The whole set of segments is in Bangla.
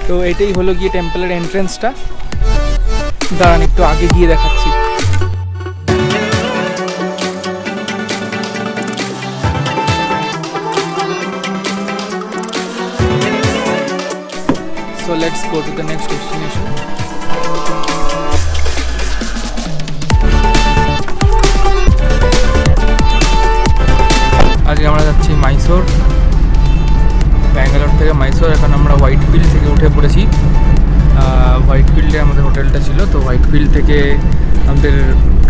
তো এটাই হলো গিয়ে টেম্পলের এন্ট্রেন্সটা। দাঁড়ান একটু আগে গিয়ে দেখাচ্ছি। So let's go to the next destination. আজকে আমরা যাচ্ছি মাইসোর, ব্যাঙ্গালোর থেকে মাইসোর। এখন আমরা হোয়াইট ফিল্ড থেকে উঠে পড়েছি। হোয়াইট ফিল্ডে আমাদের হোটেলটা ছিল, তো হোয়াইট ফিল্ড থেকে আমাদের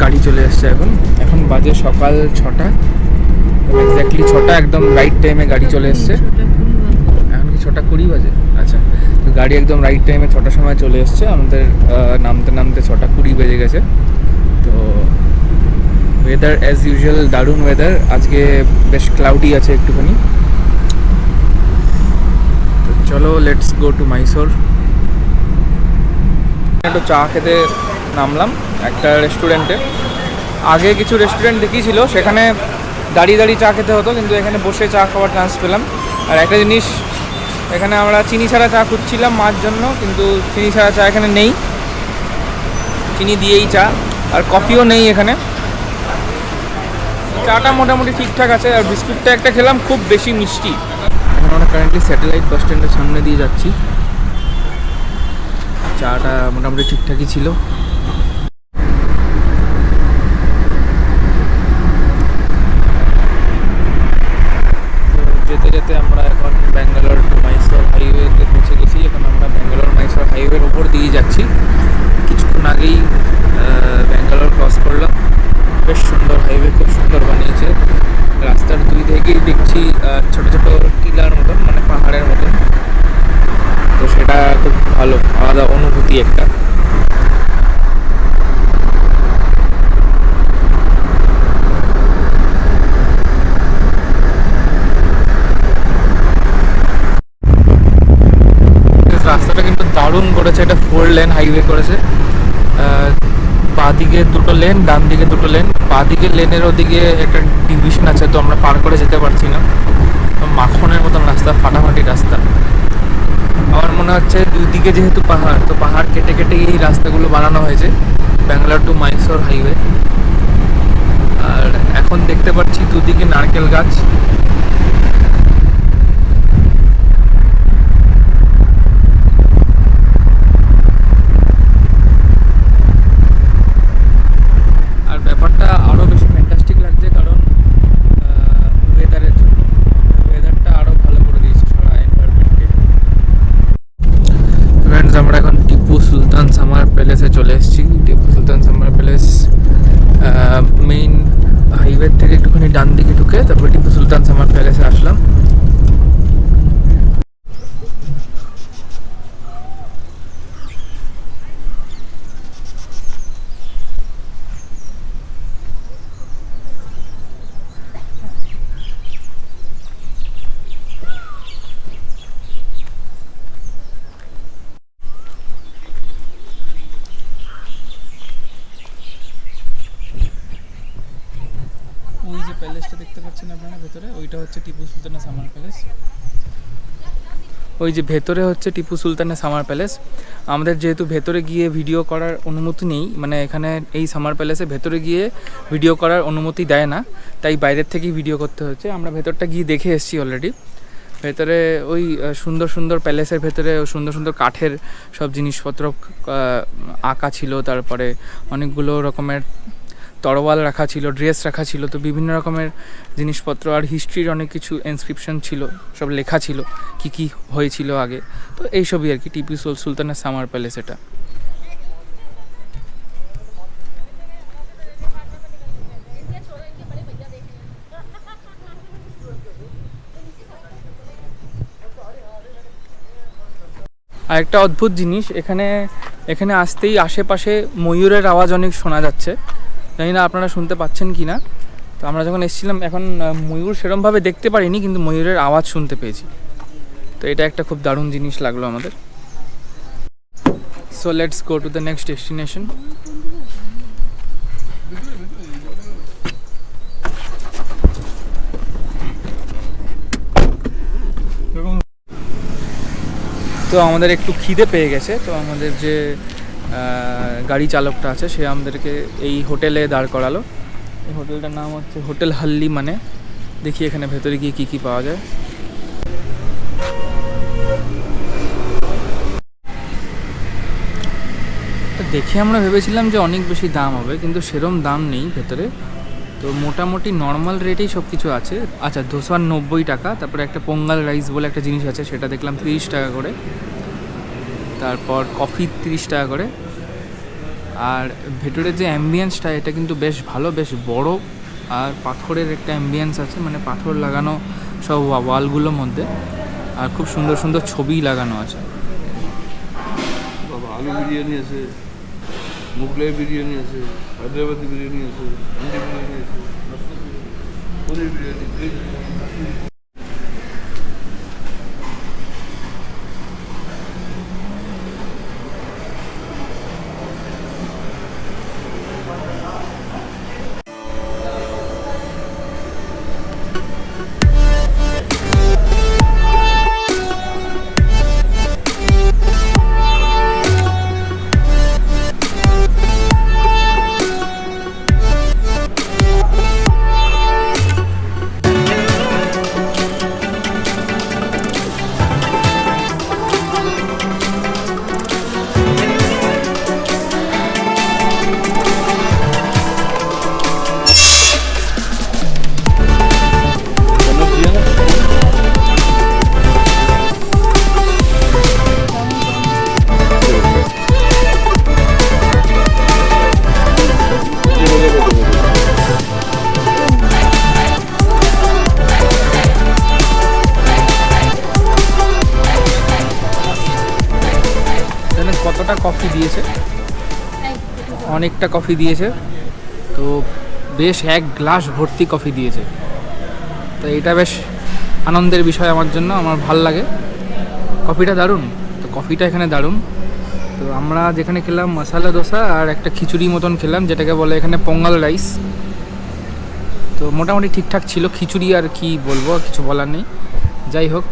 গাড়ি চলে এসছে। এখন বাজে সকাল 6টা, এক্স্যাক্টলি 6টা, একদম রাইট টাইমে গাড়ি চলে এসছে। এখন কি 6:20 বাজে? আচ্ছা, তো গাড়ি একদম রাইট টাইমে 6টার সময় চলে এসছে। আমাদের নামতে নামতে 6:20 বেজে গেছে। তো ওয়েদার অ্যাজ ইউজুয়াল দারুণ ওয়েদার। আজকে বেশ ক্লাউডি আছে একটুখানি। তো চলো লেটস গো টু মাইসোর। একটু চা খেতে নামলাম একটা রেস্টুরেন্টে। আগে কিছু রেস্টুরেন্ট দেখিয়েছিল, সেখানে দাঁড়িয়ে দাঁড়িয়ে চা খেতে হতো, কিন্তু এখানে বসে চা খাওয়ার চান্স পেলাম। আর একটা জিনিস, এখানে আমরা চিনি ছাড়া চা খুঁজছিলাম মার জন্য, কিন্তু চিনি ছাড়া চা এখানে নেই, চিনি দিয়েই চা। আর কফিও নেই এখানে। চাটা মোটামুটি ঠিকঠাক আছে। আর বিস্কুটটা একটা খেলাম, খুব বেশি মিষ্টি। এখন আমরা কারেন্টলি স্যাটেলাইট বাস স্ট্যান্ডের সামনে দিয়ে যাচ্ছি। চাটা মোটামুটি ঠিকঠাকই ছিল। যেতে যেতে আমরা এখন ব্যাঙ্গালোর টু মাইসোর হাইওয়েতে পৌঁছে গেছি। এখন আমরা ব্যাঙ্গালোর মাইসোর হাইওয়ের ওপর দিয়ে যাচ্ছি। কিছুক্ষণ আগেই ব্যাঙ্গালোর ক্রস করলাম। বেশ সুন্দর হাইওয়ে, খুব সুন্দর বানিয়েছে। রাস্তার দুই দিকেই দেখছি ছোটো ছোটো টিলার মতন, মানে পাহাড়ের মতন। তো সেটা খুব ভালো, আলাদা অনুভূতি একটা। রাস্তাটা কিন্তু দারুণ করেছে। এটা 4 লেন হাইওয়ে করেছে। বাঁ দিকে 2টো লেন, ডান দিকে 2টো লেন। বাঁ দিকের লেনের ওদিকে একটা ডিভিশন আছে, তো আমরা পার করে যেতে পারছি না। মাখনের মতন রাস্তা, ফাটাফাটি রাস্তা। আমার মনে হচ্ছে দুই দিকে যেহেতু পাহাড়, তো পাহাড় কেটে কেটে এই রাস্তাগুলো বানানো হয়েছে, ব্যাঙ্গালোর টু মাইসোর হাইওয়ে। আর এখন দেখতে পাচ্ছি দুদিকে নারকেল গাছ। আর ব্যাপারটা আরও বেশি ফ্যান্টাস্টিক লাগছে, কারণ ওয়েদারের জন্য। ওয়েদারটা আরও ভালো করে দিয়েছে সারা এনভায়রনমেন্টকে। ফ্রেন্ডস, আমরা এখন টিপু সুলতান সামার প্যালেসে চলে এসেছি। Tipu Sultan summer palace main highway থেকে একটুখানি ডান দিকে ঢুকে তারপর টিপু সুলতান সামার প্যালেসে আসলাম। ওই যে প্যালেসটা দেখতে পাচ্ছেন আপনারা ভেতরে, ওইটা হচ্ছে টিপু সুলতানের সামার প্যালেস। ওই যে ভেতরে হচ্ছে টিপু সুলতানের সামার প্যালেস। আমাদের যেহেতু ভেতরে গিয়ে ভিডিও করার অনুমতি নেই, মানে এখানে এই সামার প্যালেসে ভেতরে গিয়ে ভিডিও করার অনুমতি দেয় না, তাই বাইরের থেকেই ভিডিও করতে হচ্ছে। আমরা ভেতরটা গিয়ে দেখে এসেছি অলরেডি। ভেতরে ওই সুন্দর সুন্দর প্যালেসের ভেতরে সুন্দর সুন্দর কাঠের সব জিনিসপত্র আঁকা ছিল। তারপরে অনেকগুলো রকমের তরোয়াল রাখা ছিল, ড্রেস রাখা ছিল, তো বিভিন্ন রকমের জিনিসপত্র। আর হিস্ট্রির অনেক কিছু ইনস্ক্রিপশন ছিল, সব লেখা ছিল কি কি হয়েছিল আগে। তো এইসবই আর কি টিপু সুলতানের সামার প্যালেস এটা। আর একটা অদ্ভুত জিনিস, এখানে আসতেই আশেপাশে ময়ূরের আওয়াজ অনেক শোনা যাচ্ছে। জানি না আপনারা শুনতে পাচ্ছেন কি না। তো আমরা যখন এসেছিলাম এখন ময়ূর সেরকমভাবে দেখতে পারিনি, কিন্তু ময়ূরের আওয়াজ শুনতে পেয়েছি। তো এটা একটা খুব দারুণ জিনিস লাগলো আমাদের। So let's go to the next destination. তো আমাদের একটু খিদে পেয়ে গেছে, তো আমাদের যে গাড়ি চালকটা আছে সে আমাদেরকে এই হোটেলে দাঁড় করালো। এই হোটেলটার নাম হচ্ছে হোটেল হাল্লি। মানে দেখি এখানে ভেতরে গিয়ে কী পাওয়া যায়। তো দেখে আমরা ভেবেছিলাম যে অনেক বেশি দাম হবে, কিন্তু সেরম দাম নেই ভেতরে। তো মোটামুটি নর্মাল রেটেই সব কিছু আছে। আচ্ছা, ধোসার 90 টাকা, তারপরে একটা পোঙ্গাল রাইস বলে একটা জিনিস আছে সেটা দেখলাম 30 টাকা করে, তারপর কফি 30 টাকা করে। আর ভেতরের যে অ্যাম্বিয়েন্সটা এটা কিন্তু বেশ ভালো, বেশ বড়, আর পাথরের একটা অ্যাম্বিয়েন্স আছে, মানে পাথর লাগানো সব ওয়ালগুলোর মধ্যে, আর খুব সুন্দর সুন্দর ছবি লাগানো আছে। বাবা, আলু বিরিয়ানি আছে, মুগলাই বিরিয়ানি আছে, হায়দ্রাবাদি বিরিয়ানি আছে, হান্ডি বিরিয়ানি আছে, পনির বিরিয়ানি, ভেজ বিরিয়ানি। কতটা কফি দিয়েছে, অনেকটা কফি দিয়েছে, তো বেশ 1 গ্লাস ভর্তি কফি দিয়েছে। তো এটা বেশ আনন্দের বিষয় আমার জন্য, আমার ভাল লাগে। কফিটা দারুণ, তো কফিটা এখানে দারুণ। তো আমরা যেখানে খেলাম মশালা দোসা আর একটা খিচুড়ি মতন খেলাম, যেটাকে বলে এখানে পোঙ্গাল রাইস। তো মোটামুটি ঠিকঠাক ছিল। খিচুড়ি আর কি বলবো, কিছু বলার নেই। যাই হোক,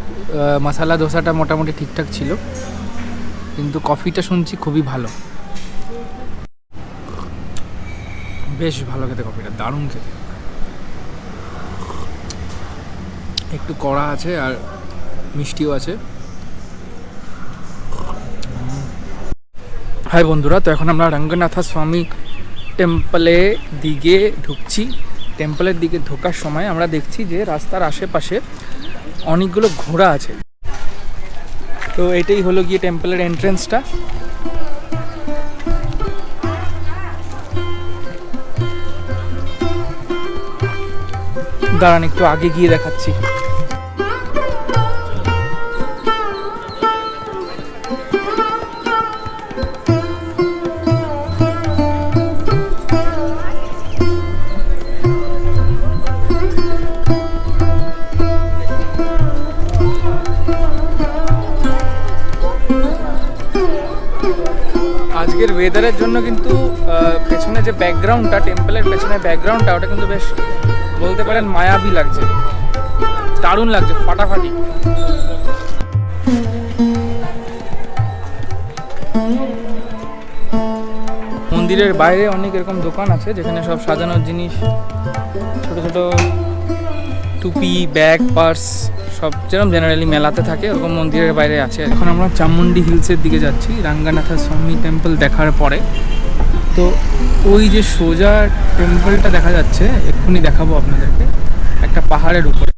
মশালা দোসাটা মোটামুটি ঠিকঠাক ছিল, কিন্তু কফিটা শুনছি খুবই ভালো, বেশ ভালো খেতে কফিটা, দারুণ খেতে। একটু কড়া আছে আর মিষ্টিও আছে। হাই বন্ধুরা, তো এখন আমরা রঙ্গনাথ স্বামী টেম্পলে দিকে ঢুকছি। টেম্পলের দিকে ঢোকার সময় আমরা দেখছি যে রাস্তার আশেপাশে অনেকগুলো ঘোড়া আছে। তো এটাই হলো গিয়ে টেম্পলের এন্ট্রেন্সটা। দাঁড়ান একটু আগে গিয়ে দেখাচ্ছি। আজকের ওয়েদারের জন্য কিন্তু পেছনে যে ব্যাকগ্রাউন্ডটা, টেম্পলের পেছনে ব্যাকগ্রাউন্ডটা, ওটা কিন্তু বেশ বলতে পারেন মায়াবী লাগছে, দারুণ লাগছে, ফাটাফাটি। মন্দিরের বাইরে অনেক এরকম দোকান আছে যেখানে সব সাজানোর জিনিস, ছোট ছোট টুপি, ব্যাগ, পার্স, সব যেরকম জেনারেলি মেলাতে থাকে ওরকম মন্দিরের বাইরে আছে। এখন আমরা চামুন্ডি হিলসের দিকে যাচ্ছি রঙ্গনাথ স্বামী টেম্পল দেখার পরে। তো ওই যে সোজা টেম্পলটা দেখা যাচ্ছে, এক্ষুনি দেখাবো আপনাদেরকে, একটা পাহাড়ের উপরে।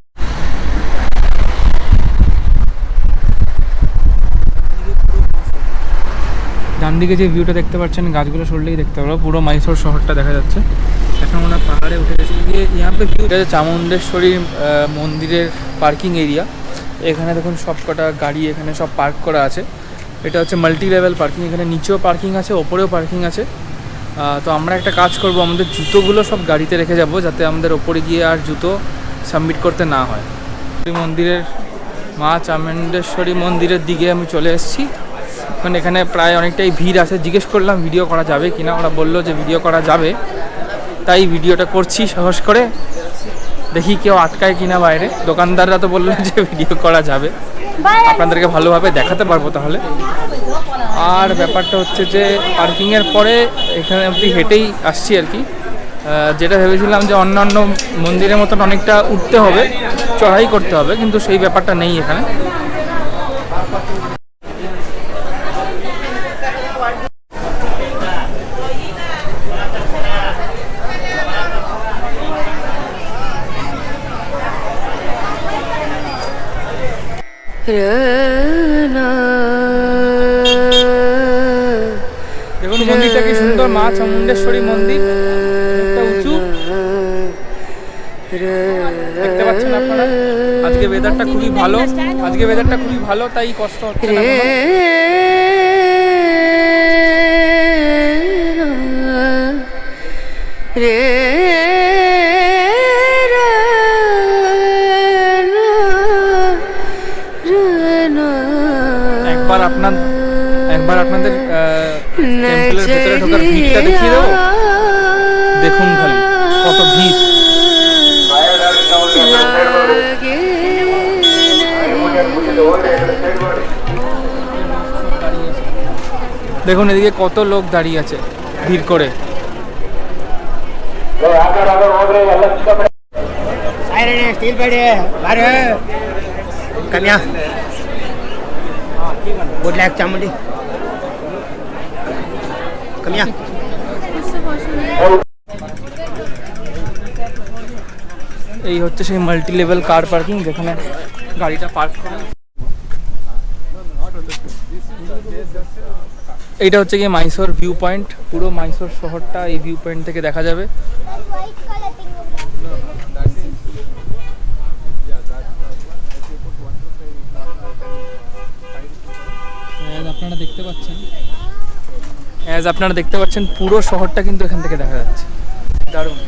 ডান দিকে যে ভিউটা দেখতে পাচ্ছেন, গাছগুলো সরলেই দেখতে পারবো, পুরো মাইসোর শহরটা দেখা যাচ্ছে। এখন আমরা পাহাড়ে উঠে গেছি। यहाँ पे ভিউ এটা চামুণ্ডেশ্বরী মন্দিরের পার্কিং এরিয়া। এখানে দেখুন সব কটা গাড়ি এখানে সব পার্ক করা আছে। এটা হচ্ছে মাল্টি লেভেল পার্কিং, এখানে নিচেও পার্কিং আছে, ওপরেও পার্কিং আছে। তো আমরা একটা কাজ করব, আমাদের জুতোগুলো সব গাড়িতে রেখে যাব, যাতে আমাদের ওপরে গিয়ে আর জুতো সাবমিট করতে না হয়। মন্দিরের মা চামুণ্ডেশ্বরী মন্দিরের দিকে আমি চলে এসেছি। এখন এখানে প্রায় অনেকটাই ভিড় আছে। জিজ্ঞেস করলাম ভিডিও করা যাবে কিনা, ওরা বললো যে ভিডিও করা যাবে, তাই ভিডিওটা করছি সাহস করে। দেখি কেউ আটকায় কিনা বাইরে। দোকানদাররা তো বললো যে ভিডিও করা যাবে, আপনাদেরকে ভালোভাবে দেখাতে পারবো তাহলে। আর ব্যাপারটা হচ্ছে যে পার্কিংয়ের পরে এখানে অবধি হেঁটেই আসছি আর কি। যেটা ভেবেছিলাম যে অন্যান্য মন্দিরের মতন অনেকটা উঠতে হবে, চড়াই করতে হবে, কিন্তু সেই ব্যাপারটা নেই এখানে। দেখুন মন্দিরটা কি সুন্দর, মা চামুণ্ডেশ্বরী মন্দির, একটা উঁচু, দেখতে পাচ্ছেন আপনারা। আজকে ওয়েদারটা খুবই ভালো, তাই কষ্ট হচ্ছে না কোনো। একবার আপনাদের টেম্পলের ভেতরে ঢোকার ভিড়টা দেখিয়ে দেবো। দেখুন খালি কত ভিড়। দেখুন এদিকে কত লোক দাঁড়িয়ে আছে ভিড় করে। गुड लैक चामुंडी कमिया এই হচ্ছে সেই মাল্টি লেভেল কার পার্কিং যেখানে গাড়িটা পার্ক করা। এইটা হচ্ছে গিয়ে মাইসোর ভিউ পয়েন্ট। পুরো মাইসোর শহরটা এই ভিউ পয়েন্ট থেকে দেখা যাবে। আপনারা দেখতে পাচ্ছেন পুরো শহরটা কিন্তু এখান থেকে দেখা যাচ্ছে। দারুণ।